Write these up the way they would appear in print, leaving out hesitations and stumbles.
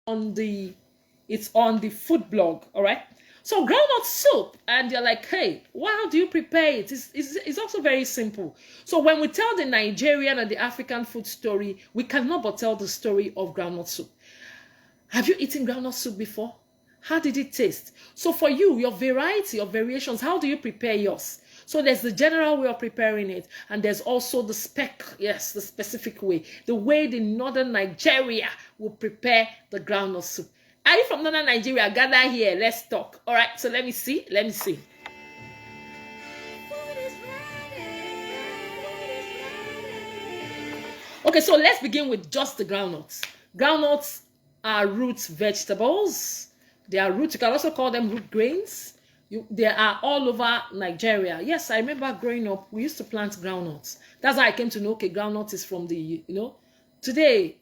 on the food blog. All right. So groundnut soup, and you're like, hey, how do you prepare it? It's also very simple. So when we tell the Nigerian and the African food story, we cannot but tell the story of groundnut soup. Have you eaten groundnut soup before? How did it taste? So for you, your variety of variations, how do you prepare yours? So there's the general way of preparing it, and there's also the the specific way, the way the northern Nigeria will prepare the groundnut soup. Are you from northern Nigeria? Gather here, let's talk. All right, so let me see. Okay, so let's begin with just the groundnuts. Groundnuts are root vegetables. They are root. You can also call them root grains. They are all over Nigeria. Yes, I remember growing up, we used to plant groundnuts. That's how I came to know, okay, groundnut is from the, Today,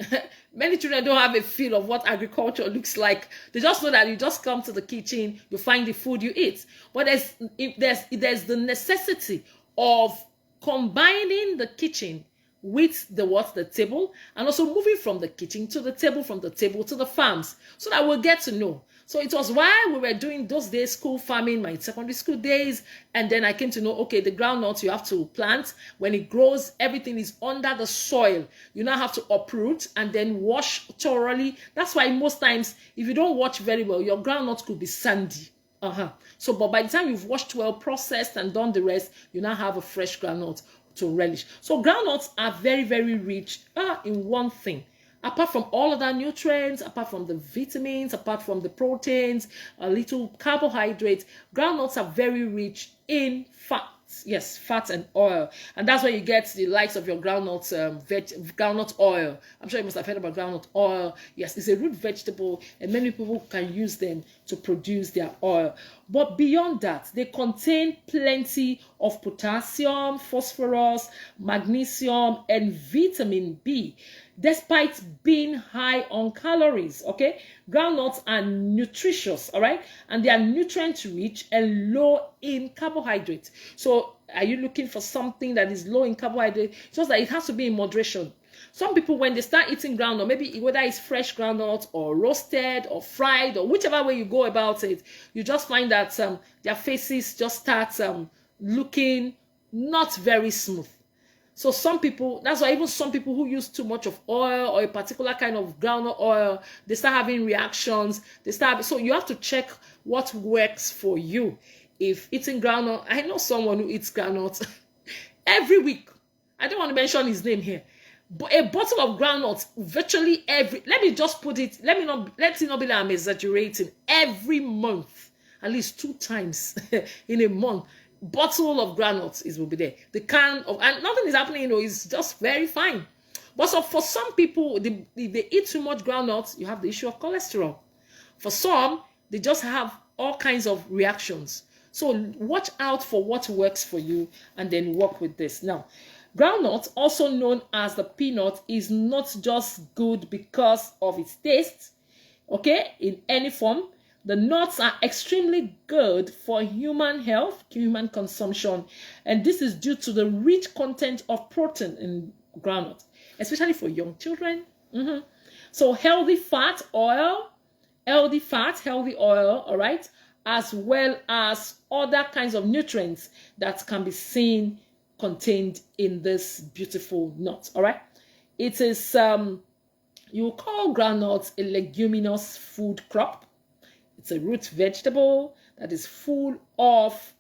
many children don't have a feel of what agriculture looks like. They just know that you just come to the kitchen, you find the food you eat. But there's the necessity of combining the kitchen with the table, and also moving from the kitchen to the table, from the table to the farms, so that we'll get to know. So it was while we were doing those days school farming, my secondary school days, and then I came to know, okay, the groundnut you have to plant. When it grows, everything is under the soil. You now have to uproot and then wash thoroughly. That's why most times, if you don't watch very well, your groundnut could be sandy. So, but by the time you've washed well, processed, and done the rest, you now have a fresh groundnut to relish. So groundnuts are very, very rich in one thing. Apart from all other nutrients, apart from the vitamins, apart from the proteins, a little carbohydrates, groundnuts are very rich in fat. Yes, fat and oil. And that's where you get the likes of your groundnut, groundnut oil. I'm sure you must have heard about groundnut oil. Yes, it's a root vegetable, and many people can use them to produce their oil. But beyond that, they contain plenty of potassium, phosphorus, magnesium, and vitamin B. Despite being high on calories, okay? Groundnuts are nutritious, all right? And they are nutrient rich and low in carbohydrates. So are you looking for something that is low in carbohydrate? Just that it has to be in moderation. Some people, when they start eating groundnut, maybe whether it's fresh groundnut or roasted or fried or whichever way you go about it, you just find that their faces just start looking not very smooth. So some people, that's why even some people who use too much of oil or a particular kind of groundnut oil, they start having reactions. So you have to check what works for you. If eating groundnut, I know someone who eats groundnut every week. I don't want to mention his name here. But a bottle of groundnuts virtually let me just put it, let it not be that I'm exaggerating, every month, at least 2 times in a month. Bottle of groundnuts will be there. The can of, and nothing is happening, it's just very fine. But so for some people, if they eat too much groundnuts, you have the issue of cholesterol. For some, they just have all kinds of reactions. So watch out for what works for you and then work with this. Now, groundnut, also known as the peanut, is not just good because of its taste, okay, in any form. The nuts are extremely good for human health, human consumption, and this is due to the rich content of protein in groundnut, especially for young children. So healthy fat, healthy oil, all right, as well as other kinds of nutrients that can be seen contained in this beautiful nut, all right. It is, you call groundnut a leguminous food crop. It's a root vegetable that is full of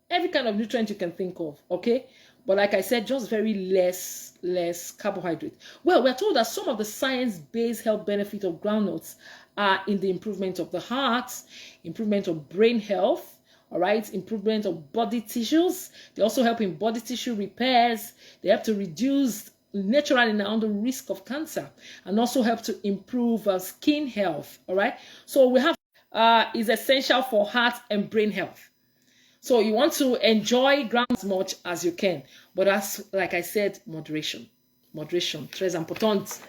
every kind of nutrient you can think of, okay? But like I said, just very less carbohydrate. Well, we're told that some of the science-based health benefits of groundnuts are in the improvement of the heart, improvement of brain health, all right, improvement of body tissues. They also help in body tissue repairs. They help to reduce naturally now the risk of cancer, and also help to improve skin health, all right? So we have is essential for heart and brain health. So you want to enjoy groundnut as much as you can, but as like I said, moderation, très important.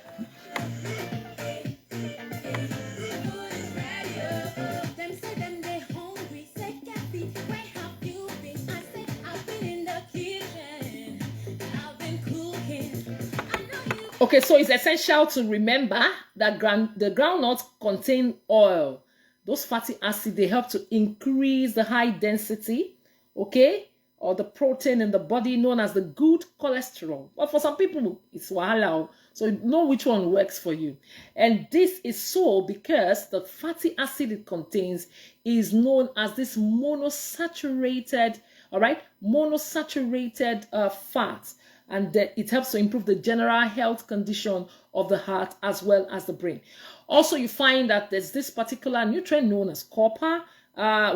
Okay, so it's essential to remember the groundnuts contain oil. Those fatty acids, they help to increase the high density, okay, or the protein in the body known as the good cholesterol. But for some people, it's wahala. So you know which one works for you. And this is so because the fatty acid it contains is known as this monosaturated, all right, monosaturated fat. And that it helps to improve the general health condition of the heart as well as the brain. Also, you find that there's this particular nutrient known as copper,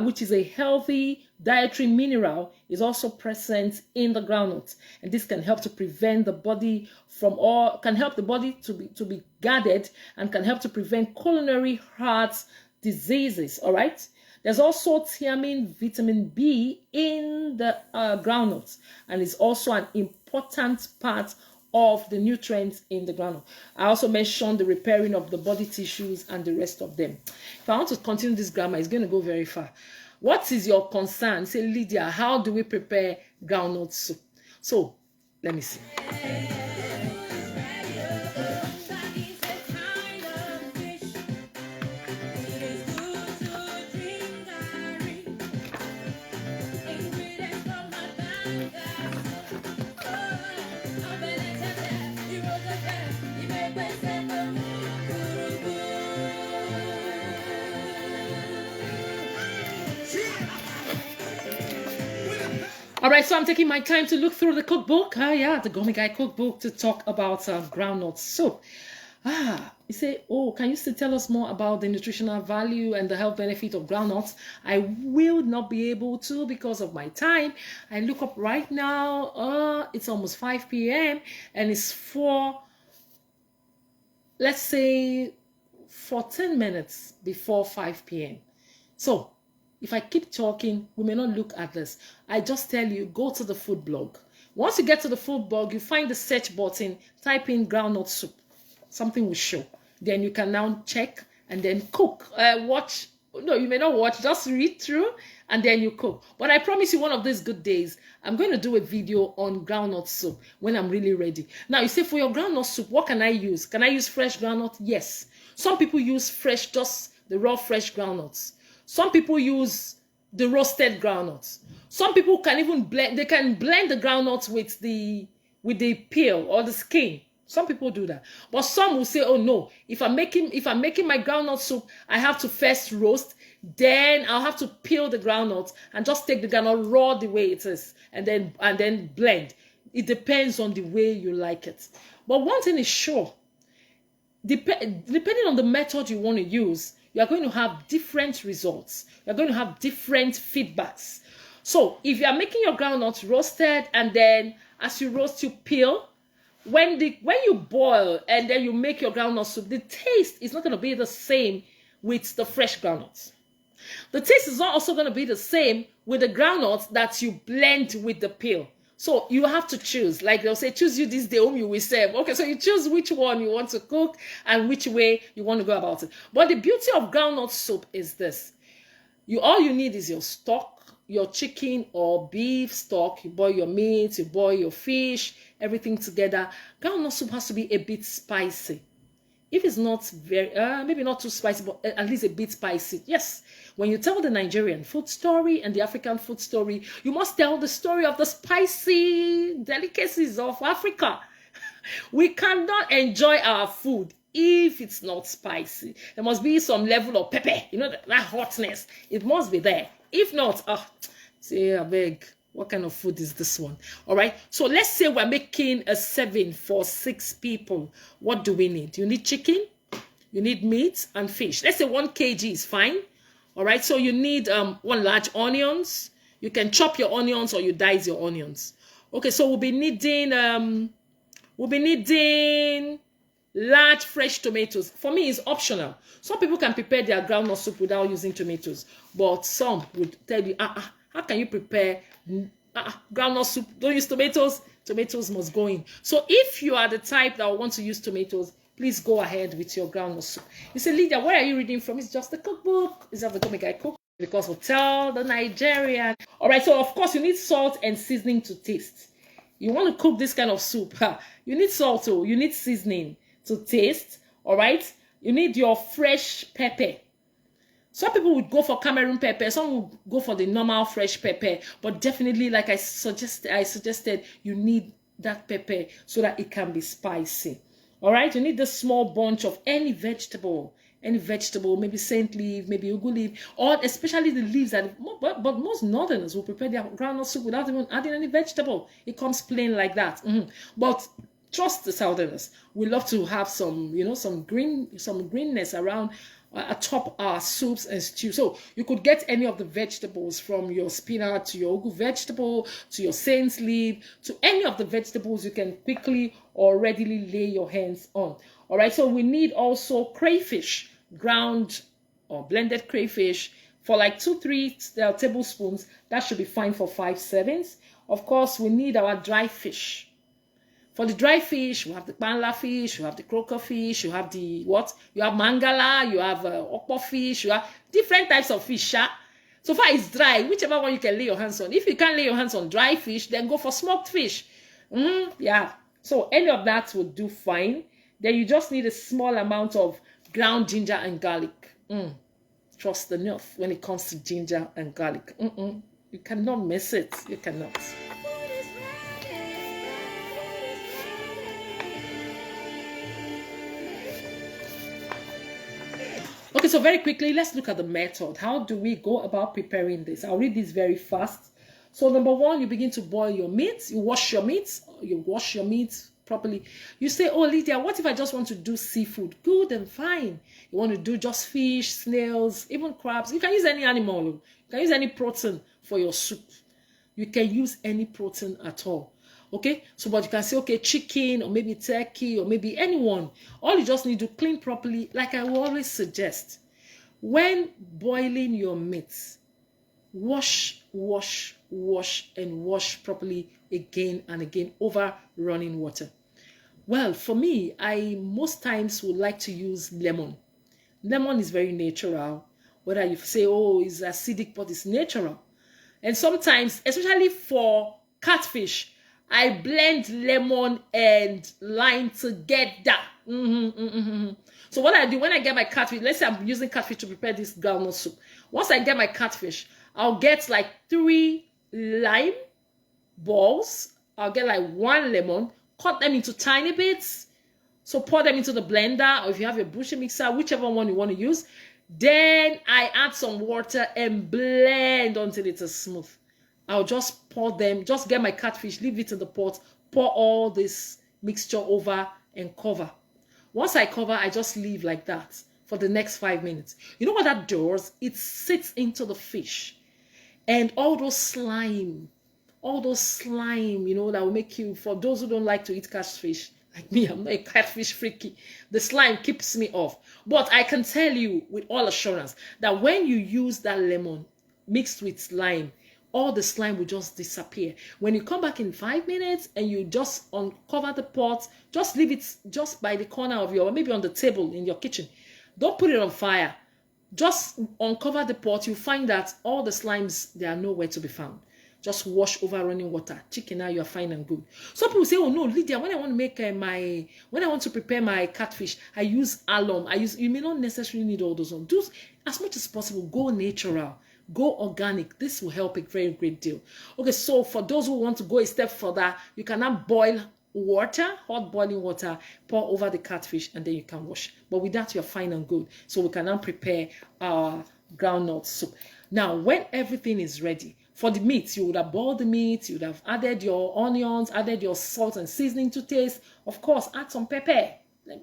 which is a healthy dietary mineral, is also present in the groundnuts, and this can help to prevent the body from can help the body to be guarded, and can help to prevent coronary heart diseases. All right. There's also thiamine, vitamin B in the groundnuts, and it's also an important part of the nutrients in the groundnut. I also mentioned the repairing of the body tissues and the rest of them. If I want to continue this grammar, it's going to go very far. What is your concern? Say, Lydia, how do we prepare groundnut soup? So, let me see. All right, so I'm taking my time to look through the cookbook. The Gummy Guy cookbook to talk about groundnut soup. You say, oh, can you still tell us more about the nutritional value and the health benefit of groundnuts? I will not be able to because of my time. I look up right now. It's almost 5 p.m. and it's let's say 14 minutes before 5 p.m. So if I keep talking, we may not look at this. I just tell you, go to the food blog. Once you get to the food blog, you find the search button, type in groundnut soup. Something will show. Then you can now check and then cook. Watch. No, you may not watch. Just read through and then you cook. But I promise you one of these good days, I'm going to do a video on groundnut soup when I'm really ready. Now, you say for your groundnut soup, what can I use? Can I use fresh groundnut? Yes. Some people use fresh, just the raw fresh groundnuts. Some people use the roasted groundnuts. Some people can even blend. They can blend the groundnuts with the peel or the skin. Some people do that. But some will say, oh no, if I'm making my groundnut soup, I have to first roast, then I'll have to peel the groundnut and just take the groundnut raw the way it is and then blend. It depends on the way you like it. But one thing is sure, depending on the method you want to use, you are going to have different results. You're going to have different feedbacks. So if you are making your groundnuts roasted and then as you roast, you peel, when you boil and then you make your groundnut soup, the taste is not going to be the same with the fresh groundnuts. The taste is not also going to be the same with the groundnuts that you blend with the peel. So you have to choose. Like they'll say, choose you this day whom you will serve. Okay, so you choose which one you want to cook and which way you want to go about it. But the beauty of groundnut soup is this. All you need is your stock, your chicken or beef stock. You boil your meat, you boil your fish, everything together. Groundnut soup has to be a bit spicy. If it's not very, maybe not too spicy, but at least a bit spicy. Yes, when you tell the Nigerian food story and the African food story, you must tell the story of the spicy delicacies of Africa. We cannot enjoy our food if it's not spicy. There must be some level of pepper, that hotness. It must be there. If not, say, I beg, what kind of food is this one? All right. So let's say we're making a serving for 6 people. What do we need? You need chicken, you need meat and fish. Let's say 1 kg is fine. All right. So you need 1 large onions. You can chop your onions or you dice your onions. Okay. So we'll be needing large fresh tomatoes. For me, it's optional. Some people can prepare their groundnut soup without using tomatoes, but some would tell you, how can you prepare groundnut soup? Don't use tomatoes. Tomatoes must go in. So if you are the type that want to use tomatoes, please go ahead with your groundnut soup. You say, Lydia, where are you reading from? It's just the cookbook. It's just the Gummy Guy cook because hotel the Nigerian. All right. So of course you need salt and seasoning to taste. You want to cook this kind of soup, you need salt, you need seasoning to taste. All right. You need your fresh pepper. Some people would go for Cameroon pepper. Some would go for the normal fresh pepper. But definitely, like I suggested, you need that pepper so that it can be spicy. All right? You need the small bunch of any vegetable, maybe saint leaf, maybe ugu leaf, or especially the leaves that, but most northerners will prepare their groundnut soup without even adding any vegetable. It comes plain like that. But trust the southerners. We love to have some, some greenness around atop our soups and stews. So you could get any of the vegetables, from your spinach to your ugu vegetable to your saint's leaf to any of the vegetables you can quickly or readily lay your hands on. All right, so we need also crayfish, ground or blended crayfish for like 2-3 tablespoons. That should be fine for 5 servings. Of course, we need our dry fish. For the dry fish, we have the panla fish, you have the croaker fish, you have the what? You have mangala, you have okpo fish, you have different types of fish. So far it's dry, whichever one you can lay your hands on. If you can't lay your hands on dry fish, then go for smoked fish. Yeah, so any of that would do fine. Then you just need a small amount of ground ginger and garlic. Trust enough when it comes to ginger and garlic. You cannot miss it. You cannot. Okay, so very quickly, let's look at the method. How do we go about preparing this? I'll read this very fast. So number one, you begin to boil your meat. You wash your meat. You wash your meat properly. You say, oh, Lydia, what if I just want to do seafood? Good and fine. You want to do just fish, snails, even crabs. You can use any animal. You can use any protein for your soup. You can use any protein at all. Okay, so but you can say, okay, chicken or maybe turkey or maybe anyone. All you just need to clean properly, like I will always suggest. When boiling your meat, wash, and wash properly again and again over running water. Well, for me, I most times would like to use lemon. Lemon is very natural. Whether you say, oh, it's acidic, but it's natural. And sometimes, especially for catfish, I blend lemon and lime together. So what I do when I get my catfish, let's say I'm using catfish to prepare this groundnut soup. Once I get my catfish, I'll get like 3 lime balls. I'll get like 1 lemon, cut them into tiny bits. So pour them into the blender, or if you have a bush mixer, whichever one you want to use. Then I add some water and blend until it is smooth. I'll just pour them, just get my catfish, leave it in the pot, pour all this mixture over and cover. Once I cover, I just leave like that for the next 5 minutes. You know what that does? It sits into the fish. And all those slime, that will make you, for those who don't like to eat catfish, like me, I'm not a catfish freaky. The slime keeps me off. But I can tell you with all assurance that when you use that lemon mixed with lime, all the slime will just disappear. When you come back in 5 minutes and you just uncover the pot, just leave it just by the corner of your, or maybe on the table in your kitchen. Don't put it on fire. Just uncover the pot. You find that all the slimes, they are nowhere to be found. Just wash over running water. Chicken, now you are fine and good. Some people say, oh no, Lydia, when I want to make when I want to prepare my catfish, I use alum. You may not necessarily need all those. Do as much as possible. Go natural. Go organic. This will help a very great deal. Okay, so for those who want to go a step further, you can now boil water, hot boiling water, pour over the catfish, and then you can wash. But with that, you're fine and good. So we can now prepare our groundnut soup. Now, when everything is ready, for the meat, you would have boiled the meat, you would have added your onions, added your salt and seasoning to taste. Of course, add some pepper.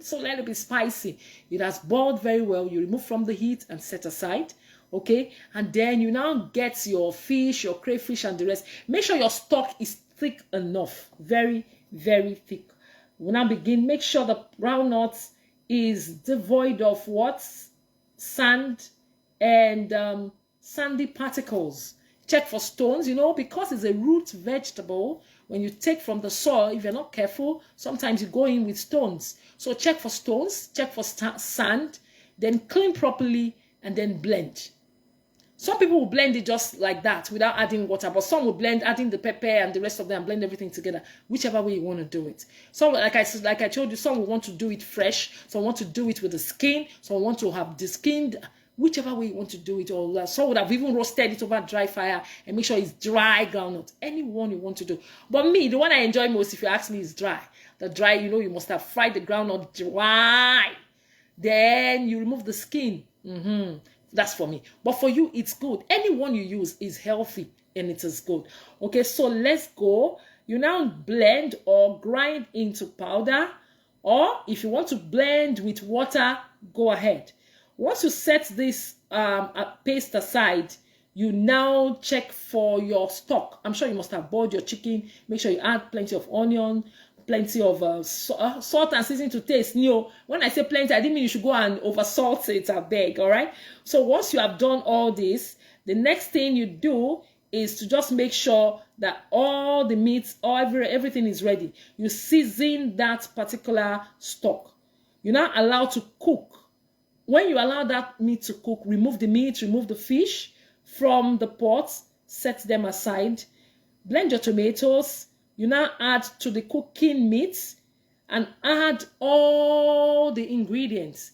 So let it be spicy. It has boiled very well. You remove from the heat and set aside. Okay, and then you now get your fish, your crayfish, and the rest. Make sure your stock is thick enough, very, very thick. We now begin. Make sure the groundnut is devoid of what? Sand and sandy particles. Check for stones, because it's a root vegetable. When you take from the soil, if you're not careful, sometimes you go in with stones. So check for stones, check for sand, then clean properly, and then blend. Some people will blend it just like that without adding water, but some will blend, adding the pepper and the rest of them, blend everything together, whichever way you want to do it. Some, like I told you, some will want to do it fresh, some want to do it with the skin, some want to have the skinned, whichever way you want to do it. Or some would have even roasted it over dry fire and make sure it's dry groundnut. Any one you want to do. But me, the one I enjoy most, if you ask me, is dry. The dry, you know, you must have fried the groundnut dry. Then you remove the skin. That's for me. But for you, it's good. Any one you use is healthy and it is good. Okay, so let's go. You now blend or grind into powder. Or if you want to blend with water, go ahead. Once you set this paste aside, you now check for your stock. I'm sure you must have boiled your chicken. Make sure you add plenty of onion, plenty of salt and seasoning to taste. When I say plenty, I didn't mean you should go and over salt it, I beg, all right? So once you have done all this, the next thing you do is to just make sure that all the meats, everything is ready. You season that particular stock. You're now allowed to cook. When you allow that meat to cook, remove the meat, remove the fish from the pot, set them aside, blend your tomatoes. You now add to the cooking meat and add all the ingredients.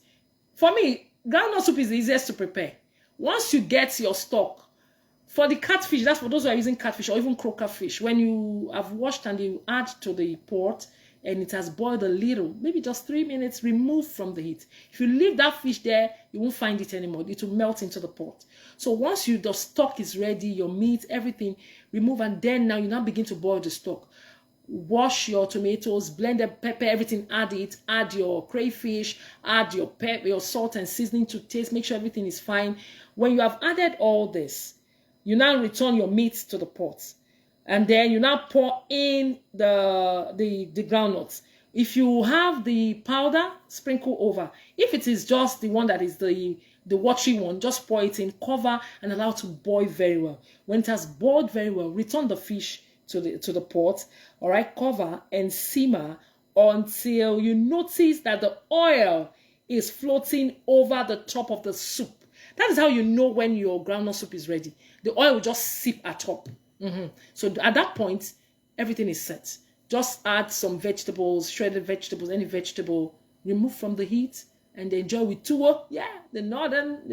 For me, groundnut soup is the easiest to prepare. Once you get your stock, for the catfish, that's for those who are using catfish or even croaker fish, when you have washed and you add to the pot and it has boiled a little, maybe just 3 minutes, remove from the heat. If you leave that fish there, you won't find it anymore. It will melt into the pot. So once the stock is ready, your meat, everything, remove, and then now you now begin to boil the stock. Wash your tomatoes, blend the pepper, everything, add it, add your crayfish, add your salt and seasoning to taste, make sure everything is fine. When you have added all this, you now return your meat to the pot. And then you now pour in the groundnuts. If you have the powder, sprinkle over. If it is just the one that is the watery one, just pour it in, cover, and allow it to boil very well. When it has boiled very well, return the fish to the pot. All right, cover and simmer until you notice that the oil is floating over the top of the soup. That is how you know when your groundnut soup is ready. The oil will just sip atop. So at that point, everything is set. Just add some vegetables, shredded vegetables, any vegetable, remove from the heat, and enjoy with tuwo. Yeah, the northern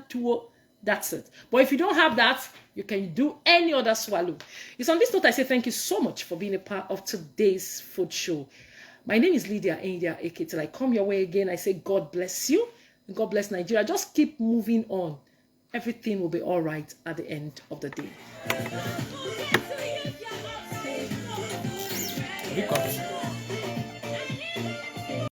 tuwo. That's it. But if you don't have that, you can do any other swallow. It's on this note I say thank you so much for being a part of today's food show. My name is Lydia India AK. Till I come your way again, I say God bless you and God bless Nigeria. Just keep moving on. Everything will be all right at the end of the day. Records.